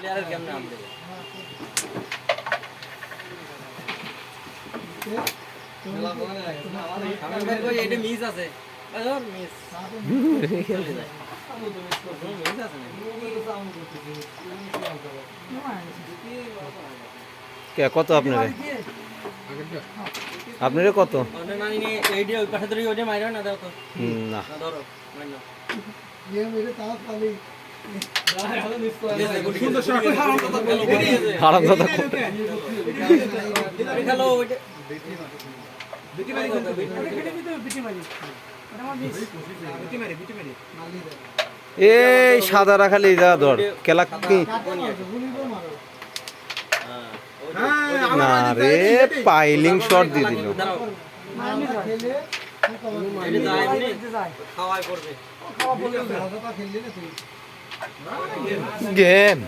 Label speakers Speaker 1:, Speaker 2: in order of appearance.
Speaker 1: প্লেয়ারের কেমনে নাম দেবে আমার কই এটা মিস আছে আর মিস চলে যায় মিস আছে
Speaker 2: কে কত আপনারে আপনারে কত
Speaker 1: ওনে মানে এইডি ওই পাশে ধরে ওটা মাইরো না দাও তো
Speaker 2: না
Speaker 1: না ধরো মাইরো
Speaker 3: ये मेरे ताव खाली
Speaker 1: সুন্দর শট
Speaker 2: হারাম দাদা
Speaker 1: খেলো ওইটা
Speaker 3: बिटी मारी बिटी मारी
Speaker 2: এই সাদা রাখালি যা ধর কেলা কি না রে পাইলিং শট দিয়ে দিল
Speaker 3: खेले
Speaker 1: খাওয়াই করবে
Speaker 3: खेलने ना तू
Speaker 2: গেম